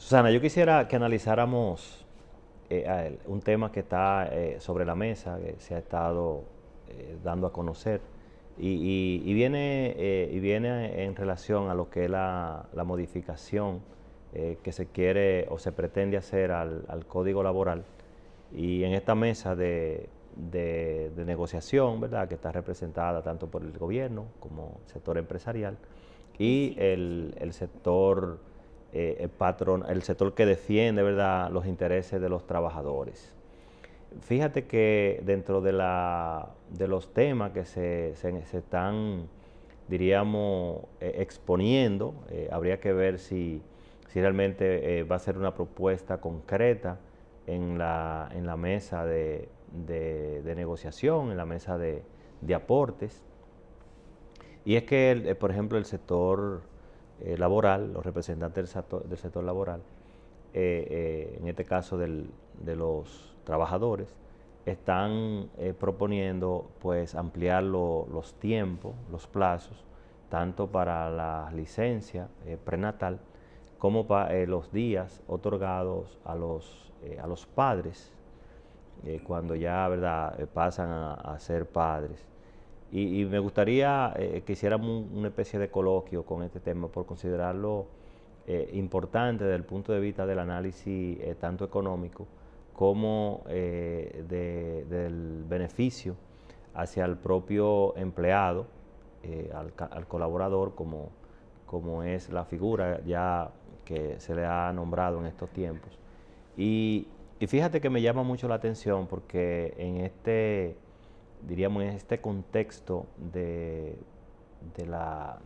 Susana, yo quisiera que analizáramos un tema que está sobre la mesa, que se ha estado dando a conocer, y viene en relación a lo que es la modificación que se quiere o se pretende hacer al Código Laboral. Y en esta mesa de negociación, ¿verdad?, que está representada tanto por el gobierno como el sector empresarial y el sector el sector que defiende, ¿verdad?, los intereses de los trabajadores. Fíjate que dentro de los temas que se están, diríamos, exponiendo, habría que ver si realmente va a ser una propuesta concreta en la mesa de negociación, en la mesa de aportes. Y es que, por ejemplo, el sector laboral, los representantes del sector laboral, en este caso de los trabajadores, están proponiendo pues ampliar los tiempos, los plazos, tanto para la licencia prenatal como para los días otorgados a los padres cuando ya, ¿verdad?, pasan a ser padres. Y me gustaría que hiciéramos una especie de coloquio con este tema por considerarlo importante desde el punto de vista del análisis tanto económico como del beneficio hacia el propio empleado, al colaborador, como es la figura ya que se le ha nombrado en estos tiempos. Y fíjate que me llama mucho la atención porque diríamos, en este contexto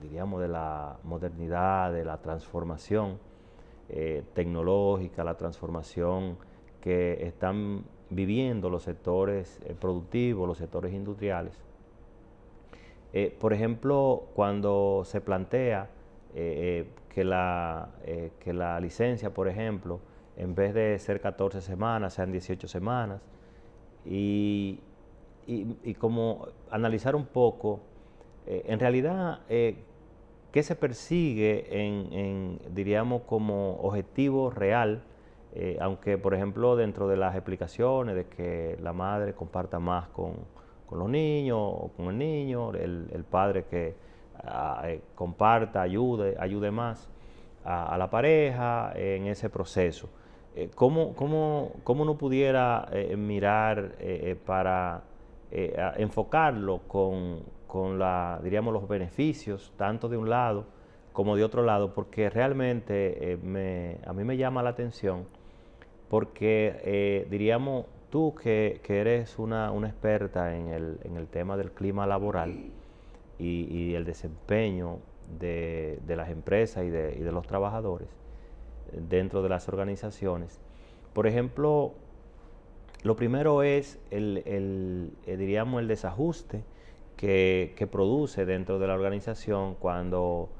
diríamos, de la modernidad, de la transformación tecnológica, la transformación que están viviendo los sectores productivos, los sectores industriales. Por ejemplo, cuando se plantea que la licencia, por ejemplo, en vez de ser 14 semanas, sean 18 semanas, y como analizar un poco, en realidad, qué se persigue diríamos, como objetivo real, aunque, por ejemplo, dentro de las explicaciones de que la madre comparta más con los niños o con el niño, el padre que comparta, ayude más a la pareja en ese proceso. ¿Cómo uno pudiera mirar para enfocarlo con diríamos, los beneficios, tanto de un lado como de otro lado? Porque realmente a mí me llama la atención, porque diríamos, tú que eres una experta en el tema del clima laboral y el desempeño de las empresas y de los trabajadores dentro de las organizaciones. Por ejemplo, lo primero es diríamos, el desajuste que produce dentro de la organización cuando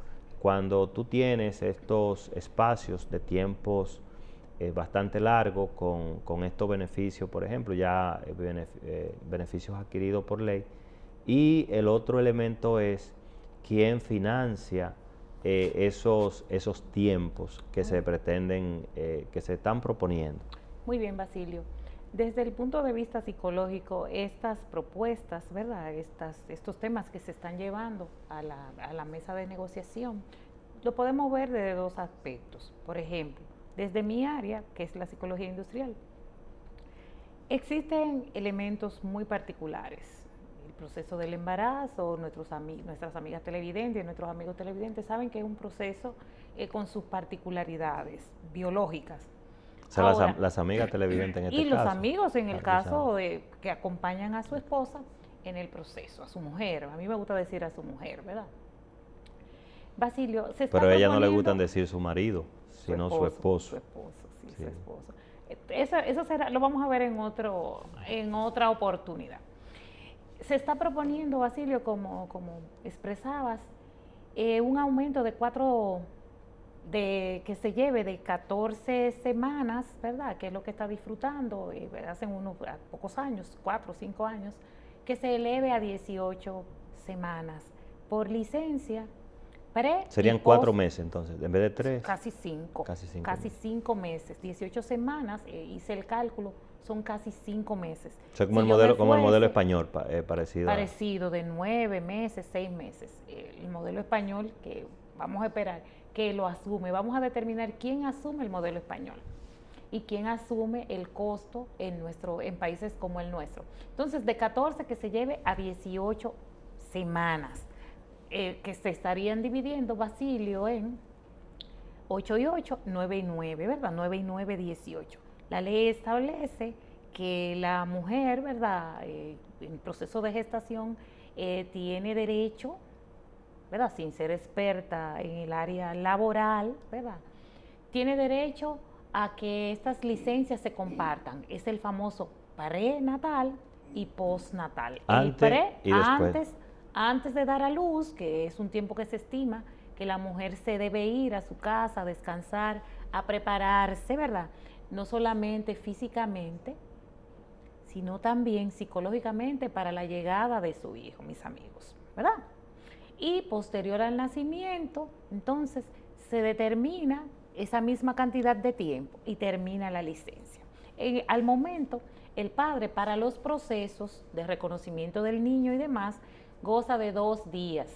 tú tienes estos espacios de tiempos bastante largos con estos beneficios, por ejemplo, ya beneficios adquiridos por ley. Y el otro elemento es quién financia esos tiempos que se pretenden, que se están proponiendo. Muy bien, Basilio. Desde el punto de vista psicológico, estas propuestas, ¿verdad?, estos temas que se están llevando a la mesa de negociación, lo podemos ver desde dos aspectos. Por ejemplo, desde mi área, que es la psicología industrial, existen elementos muy particulares. El proceso del embarazo, nuestras amigas televidentes, nuestros amigos televidentes saben que es un proceso con sus particularidades biológicas. O sea, Ahora, las amigas televidentes en este y los caso. amigos en el caso de que acompañan a su esposa en el proceso, a su mujer. A mí me gusta decir a su mujer, ¿verdad? Basilio, se está Pero a ella no le proponiendo gustan decir su marido, sino su esposo. Su esposo, sí, Sí. su esposo. Eso será, lo vamos a ver en otra oportunidad. Se está proponiendo, Basilio, como expresabas, un aumento que se lleve de 14 semanas, ¿verdad?, que es lo que está disfrutando hace unos pocos años, 4 o 5 años, que se eleve a 18 semanas por licencia Serían 4 meses entonces, en vez de 3. Casi 5. Casi 5 Casi meses. 5 meses. 18 semanas, hice el cálculo, son casi 5 meses. O sea, como, Si el yo modelo, me como el modelo fuese, español, parecido. Parecido, de 9 meses, 6 meses. El modelo español, que vamos a esperar, que lo asume. Vamos a determinar quién asume el modelo español y quién asume el costo en países como el nuestro. Entonces, de 14 que se lleve a 18 semanas, que se estarían dividiendo, Basilio, en 8 y 8, 9 y 9, ¿verdad? 9 y 9, 18. La ley establece que la mujer, ¿verdad?, en proceso de gestación, tiene derecho, ¿verdad?, sin ser experta en el área laboral, ¿verdad?, tiene derecho a que estas licencias se compartan. Es el famoso prenatal y postnatal. El pre, y después. antes de dar a luz, que es un tiempo que se estima que la mujer se debe ir a su casa a descansar, a prepararse, ¿verdad?, no solamente físicamente, sino también psicológicamente para la llegada de su hijo, mis amigos, ¿verdad? Y posterior al nacimiento, entonces, se determina esa misma cantidad de tiempo y termina la licencia. Al momento, el padre, para los procesos de reconocimiento del niño y demás, goza de 2 días,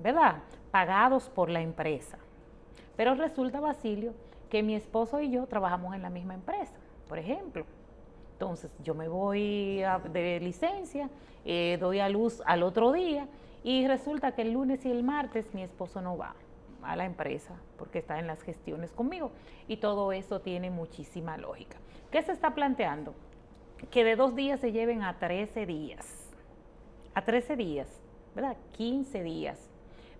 ¿verdad?, pagados por la empresa. Pero resulta, Basilio, que mi esposo y yo trabajamos en la misma empresa, por ejemplo. Entonces, yo me voy de licencia, doy a luz al otro día y resulta que el lunes y el martes mi esposo no va a la empresa porque está en las gestiones conmigo, y todo eso tiene muchísima lógica. ¿Qué se está planteando? Que de 2 días se lleven a 13 días. A 13 días, ¿verdad? 15 días.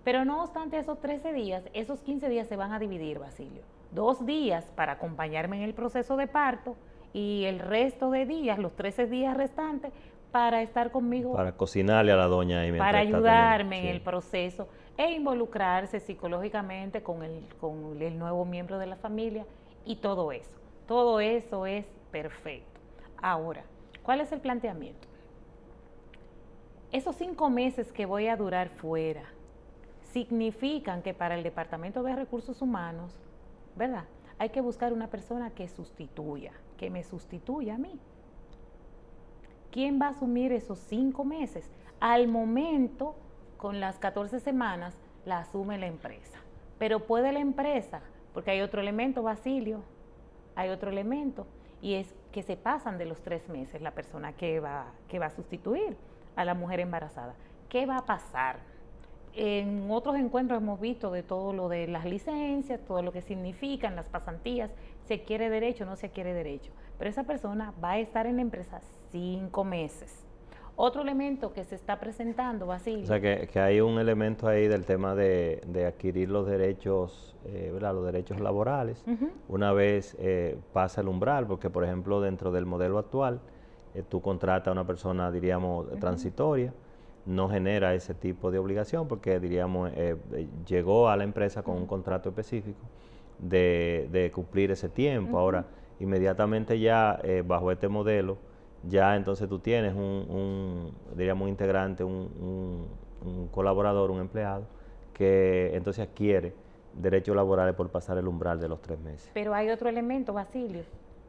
Pero no obstante esos 13 días, esos 15 días se van a dividir, Basilio. 2 días para acompañarme en el proceso de parto y el resto de días, los 13 días restantes, para estar conmigo. Para cocinarle a la doña ahí Para ayudarme en sí, el proceso e involucrarse psicológicamente con el nuevo miembro de la familia y todo eso. Todo eso es perfecto. Ahora, ¿cuál es el planteamiento? Esos 5 meses que voy a durar fuera significan que para el Departamento de Recursos Humanos, ¿verdad?, hay que buscar una persona que me sustituya a mí. ¿Quién va a asumir esos 5 meses? Al momento, con las 14 semanas, la asume la empresa. Pero puede la empresa, porque hay otro elemento, Basilio, hay otro elemento, y es que se pasan de los 3 meses la persona que va a sustituir a la mujer embarazada. ¿Qué va a pasar? En otros encuentros hemos visto de todo lo de las licencias, todo lo que significan las pasantías, se quiere derecho, no se quiere derecho. Pero esa persona va a estar en la empresa 5 meses. Otro elemento que se está presentando, Basilio. O sea, que hay un elemento ahí del tema de adquirir los derechos, ¿verdad?, los derechos laborales, una vez pasa el umbral, porque, por ejemplo, dentro del modelo actual, tú contratas a una persona, diríamos, transitoria, no genera ese tipo de obligación porque, diríamos, llegó a la empresa con un contrato específico de cumplir ese tiempo. Ahora, inmediatamente ya, bajo este modelo, ya entonces tú tienes diríamos, un integrante, un colaborador, un empleado, que entonces adquiere derechos laborales por pasar el umbral de los 3 meses. Pero hay otro elemento, Basilio.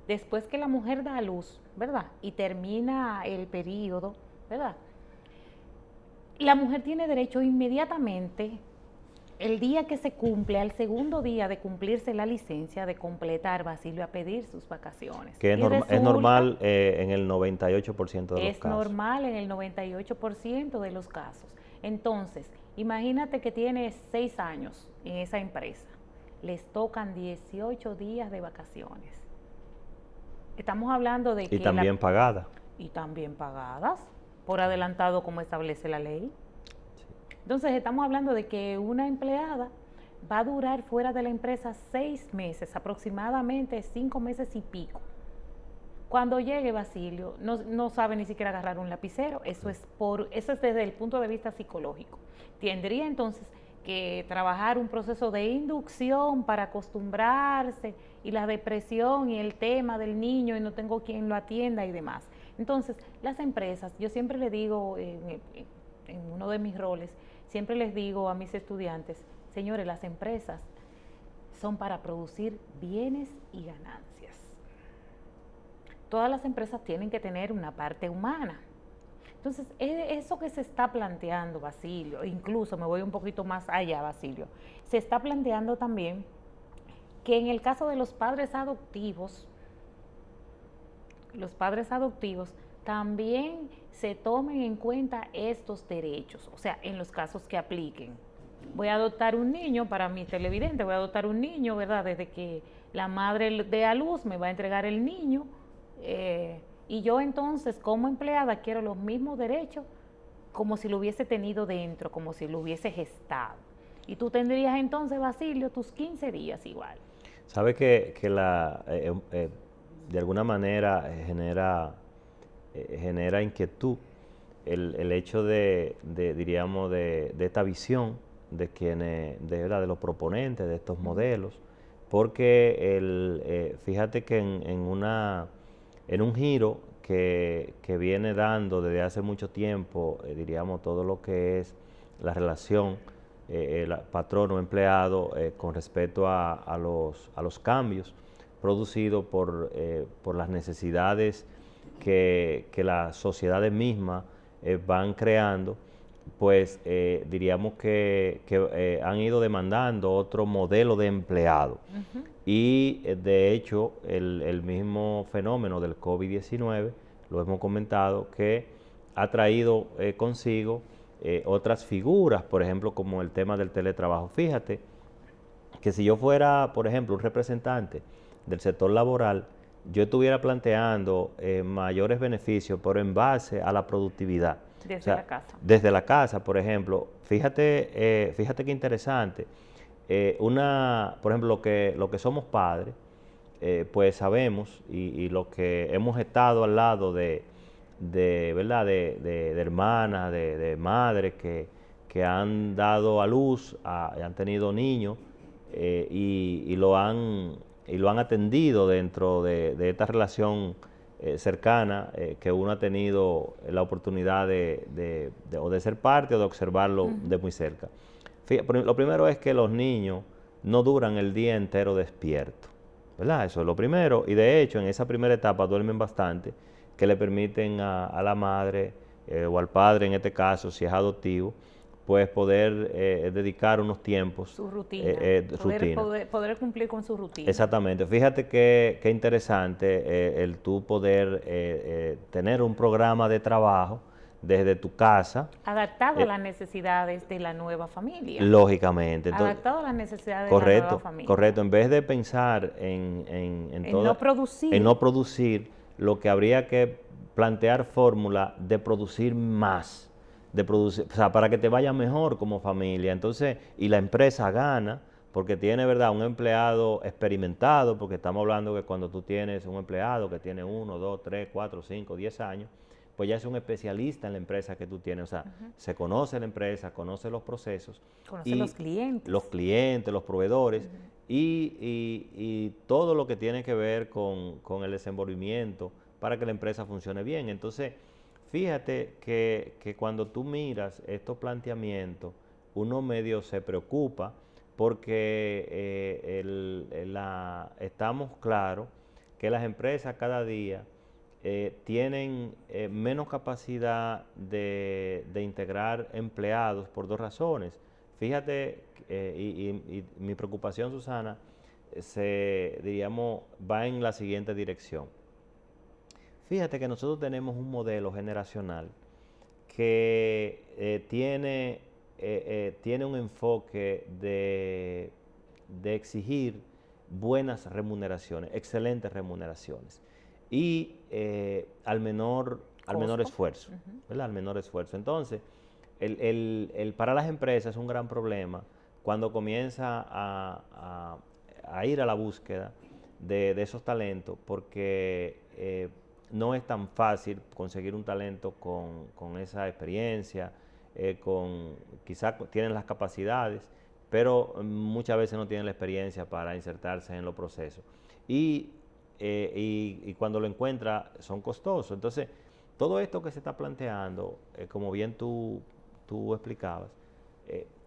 Después que la mujer da a luz, ¿verdad?, y termina el periodo, ¿verdad?, la mujer tiene derecho inmediatamente, el día que se cumple, al segundo día de cumplirse la licencia, de completar, Basilio, a pedir sus vacaciones. Que es normal en el 98% de los casos. Es normal en el 98% de los casos. Entonces, imagínate que tienes 6 años en esa empresa. Les tocan 18 días de vacaciones. Estamos hablando de que... Y también pagadas. Y también pagadas, por adelantado como establece la ley. Sí. Entonces estamos hablando de que una empleada va a durar fuera de la empresa 6 meses, aproximadamente 5 meses y pico. Cuando llegue, Basilio, no sabe ni siquiera agarrar un lapicero. Eso es desde el punto de vista psicológico. Tendría entonces que trabajar un proceso de inducción para acostumbrarse, y la depresión y el tema del niño y no tengo quien lo atienda y demás. Entonces, las empresas, yo siempre les digo, en uno de mis roles, siempre les digo a mis estudiantes, Señores, las empresas son para producir bienes y ganancias. Todas las empresas tienen que tener una parte humana. Entonces, eso que se está planteando, Basilio, incluso me voy un poquito más allá, Basilio, se está planteando también que en el caso de los padres adoptivos también se tomen en cuenta estos derechos, o sea, en los casos que apliquen. Voy a adoptar un niño, para mi televidente, voy a adoptar un niño, ¿verdad? Desde que la madre dé a luz me va a entregar el niño, y yo entonces como empleada quiero los mismos derechos como si lo hubiese tenido dentro, como si lo hubiese gestado. Y tú tendrías entonces, Basilio, tus 15 días igual. Sabe que de alguna manera genera inquietud el hecho diríamos, de esta visión de quienes, de los proponentes de estos modelos, porque fíjate que en un giro que viene dando desde hace mucho tiempo, diríamos, todo lo que es la relación patrono-empleado con respecto a los cambios producidos por las necesidades que las sociedades mismas van creando, pues diríamos que han ido demandando otro modelo de empleado. Y de hecho el mismo fenómeno del COVID-19, lo hemos comentado, que ha traído consigo otras figuras, por ejemplo, como el tema del teletrabajo. Fíjate que si yo fuera, por ejemplo, un representante del sector laboral, yo estuviera planteando mayores beneficios, pero en base a la productividad. Desde la casa. Desde la casa, por ejemplo. Fíjate qué interesante. Por ejemplo, lo que somos padres, pues sabemos, y lo que hemos estado al lado ¿verdad? de hermanas, de madres que han dado a luz, han tenido niños y lo han atendido dentro de esta relación cercana que uno ha tenido la oportunidad o de ser parte o de observarlo de muy cerca. Lo primero es que los niños no duran el día entero despiertos, ¿verdad? Eso es lo primero, y de hecho en esa primera etapa duermen bastante, que le permiten a la madre o al padre, en este caso, si es adoptivo, pues poder dedicar unos tiempos. Su rutina. Poder cumplir con su rutina. Exactamente. Fíjate qué interesante el tú poder tener un programa de trabajo desde tu casa. Adaptado a las necesidades de la nueva familia. Lógicamente. Entonces, adaptado a las necesidades de la nueva familia. Correcto. En vez de pensar en no producir, lo que habría que plantear fórmula de producir más. O sea, para que te vaya mejor como familia. Entonces, y la empresa gana, porque tiene, ¿verdad?, un empleado experimentado, porque estamos hablando que cuando tú tienes un empleado que tiene 1, 2, 3, 4, 5, 10 años, pues ya es un especialista en la empresa que tú tienes. O sea, se conoce la empresa, conoce los procesos. Conoce los clientes. Los clientes, los proveedores, y todo lo que tiene que ver con el desenvolvimiento para que la empresa funcione bien. Entonces, fíjate que cuando tú miras estos planteamientos, uno medio se preocupa porque estamos claros que las empresas cada día tienen menos capacidad de integrar empleados por dos razones. Fíjate, y mi preocupación, Susana, va en la siguiente dirección. Fíjate que nosotros tenemos un modelo generacional que tiene un enfoque de exigir buenas remuneraciones, excelentes remuneraciones, y al menor esfuerzo, ¿verdad? Al menor esfuerzo. Entonces, para las empresas es un gran problema cuando comienza a ir a la búsqueda de esos talentos, porque no es tan fácil conseguir un talento con esa experiencia, quizás tienen las capacidades, pero muchas veces no tienen la experiencia para insertarse en los procesos. Y cuando lo encuentra son costosos. Entonces, todo esto que se está planteando, como bien tú explicabas,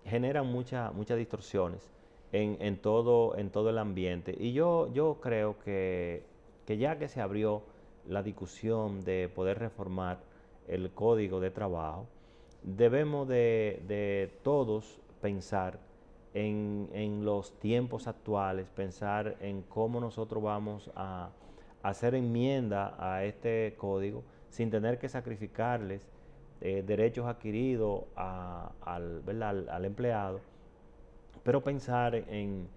generan muchas distorsiones en todo el ambiente. Y yo creo que ya que se abrió la discusión de poder reformar el Código de Trabajo, debemos de todos pensar en los tiempos actuales, pensar en cómo nosotros vamos a hacer enmienda a este código sin tener que sacrificarles derechos adquiridos al empleado, pero pensar en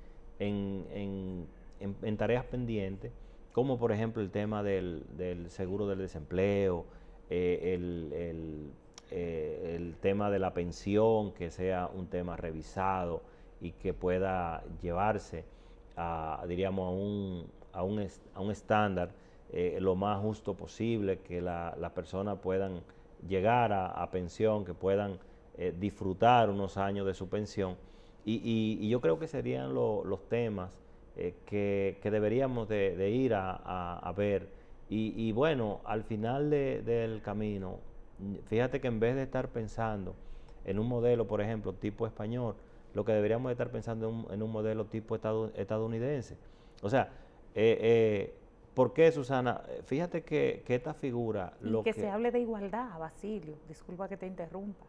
tareas pendientes, como por ejemplo el tema del seguro del desempleo, el tema de la pensión, que sea un tema revisado y que pueda llevarse diríamos, a un estándar lo más justo posible, que las personas puedan llegar a pensión, que puedan disfrutar unos años de su pensión. Y yo creo que serían los temas que deberíamos de ir a ver. Y bueno, al final del camino, fíjate que en vez de estar pensando en un modelo, por ejemplo, tipo español, lo que deberíamos de estar pensando en un modelo tipo estadounidense. O sea, ¿por qué, Susana? Fíjate que esta figura... Y que se hable de igualdad, Basilio, disculpa que te interrumpa.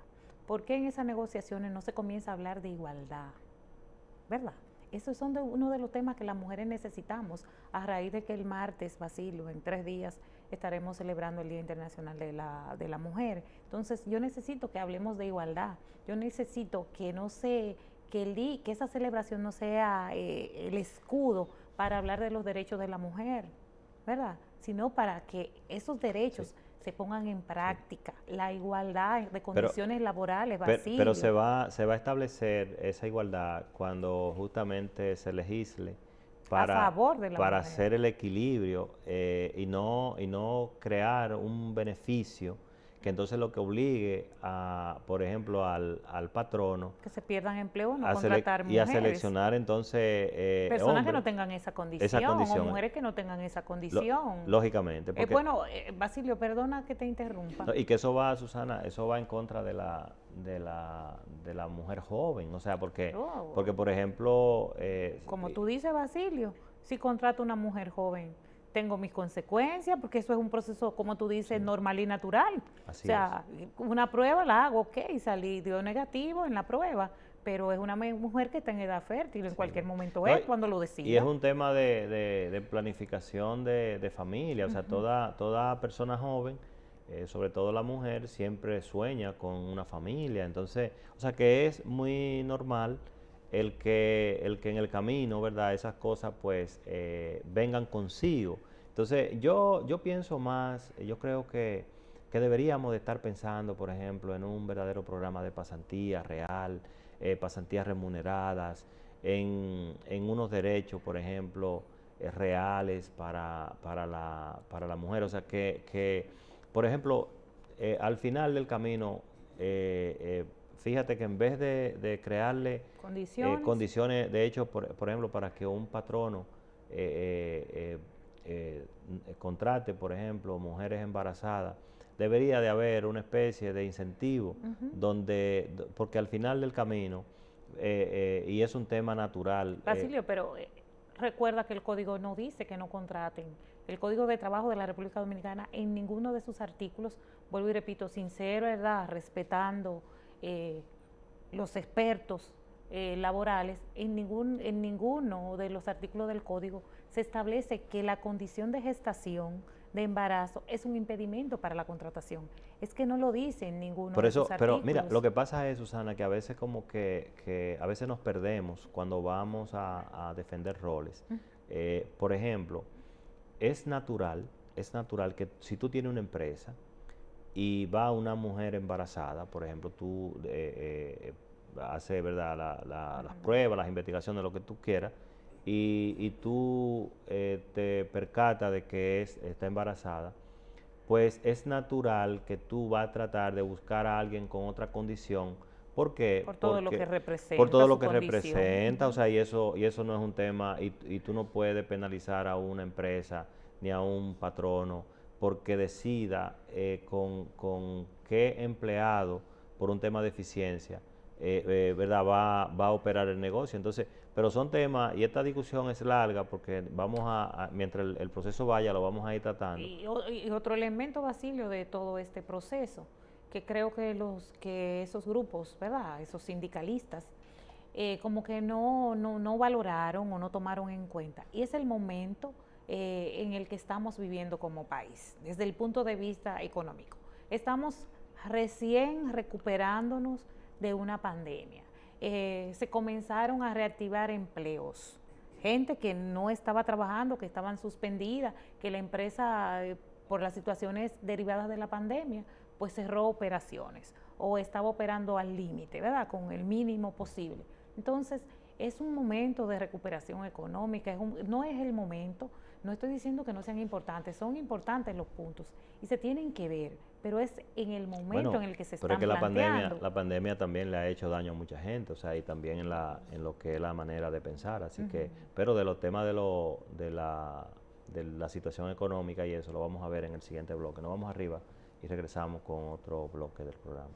¿Por qué en esas negociaciones no se comienza a hablar de igualdad? ¿Verdad? Esos son uno de los temas que las mujeres necesitamos, a raíz de que el martes, Basilio, en 3 días, estaremos celebrando el Día Internacional de la Mujer. Entonces, yo necesito que hablemos de igualdad. Yo necesito que que esa celebración no sea el escudo para hablar de los derechos de la mujer, ¿verdad? Sino para que esos derechos se pongan en práctica, la igualdad de condiciones laborales, Basilio. Pero se va a establecer esa igualdad cuando justamente se legisle a favor de la para mujer, hacer el equilibrio y no crear un beneficio que entonces lo que obligue por ejemplo, al patrono que se pierdan empleo, no contratar mujeres. Y a seleccionar entonces personas hombres, que no tengan esa condición, o mujeres que no tengan esa condición. Lógicamente. Porque, bueno, Basilio, perdona que te interrumpa. Y que eso va, Susana, eso va en contra de la mujer joven, o sea, porque por ejemplo... como tú dices, Basilio, si contrato una mujer joven, tengo mis consecuencias, porque eso es un proceso, como tú dices, normal y natural. Así o sea, una prueba la hago, ok, dio negativo en la prueba, pero es una mujer que está en edad fértil, en cualquier momento cuando lo decida. Y es un tema de planificación de familia, o sea, toda persona joven, sobre todo la mujer, siempre sueña con una familia, entonces, o sea, que es muy normal el que en el camino, ¿verdad?, esas cosas pues vengan consigo. Entonces yo pienso más, yo creo que deberíamos de estar pensando, por ejemplo, en un verdadero programa de pasantía real, pasantías remuneradas, en unos derechos, por ejemplo, reales para la mujer. O sea, que por ejemplo, al final del camino, fíjate que en vez de crearle condiciones, de hecho, por ejemplo, para que un patrono contrate, por ejemplo, mujeres embarazadas, debería de haber una especie de incentivo porque al final del camino, y es un tema natural. Basilio, pero recuerda que el código no dice que no contraten. El Código de Trabajo de la República Dominicana, en ninguno de sus artículos, vuelvo y repito, sincero, ¿verdad?, respetando los expertos laborales, en ninguno de los artículos del código se establece que la condición de gestación, de embarazo, es un impedimento para la contratación. Es que no lo dice en ninguno de sus artículos. Pero mira, lo que pasa es, Susana, que a veces como que a veces nos perdemos cuando vamos a defender roles. Por ejemplo, es natural que si tú tienes una empresa y va una mujer embarazada, por ejemplo, tú haces, ¿verdad?, las pruebas, las investigaciones, lo que tú quieras, y tú te percatas de que está embarazada, pues es natural que tú vas a tratar de buscar a alguien con otra condición. ¿Por qué? Por todo lo que representa. Por todo lo que representa, o sea, y eso no es un tema, y tú no puedes penalizar a una empresa ni a un patrono porque decida con qué empleado, por un tema de eficiencia, ¿verdad? Va a operar el negocio. Entonces, pero son temas, y esta discusión es larga porque mientras el proceso vaya, lo vamos a ir tratando. Y otro elemento, Basilio, de todo este proceso, que creo que esos grupos, ¿verdad? Esos sindicalistas, como que no valoraron o no tomaron en cuenta. Y es el momento en el que estamos viviendo como país, desde el punto de vista económico. Estamos recién recuperándonos de una pandemia. Se comenzaron a reactivar empleos. Gente que no estaba trabajando, que estaban suspendidas, que la empresa, por las situaciones derivadas de la pandemia, pues cerró operaciones o estaba operando al límite, ¿verdad? Con el mínimo posible. Entonces, es un momento de recuperación económica, no es el momento, no estoy diciendo que no sean importantes, son importantes los puntos y se tienen que ver, pero es en el momento en el que se están planteando. Pero es que la pandemia también le ha hecho daño a mucha gente, o sea, y también en lo que es la manera de pensar, así que, pero de los temas de la situación económica y eso lo vamos a ver en el siguiente bloque. Nos vamos arriba y regresamos con otro bloque del programa.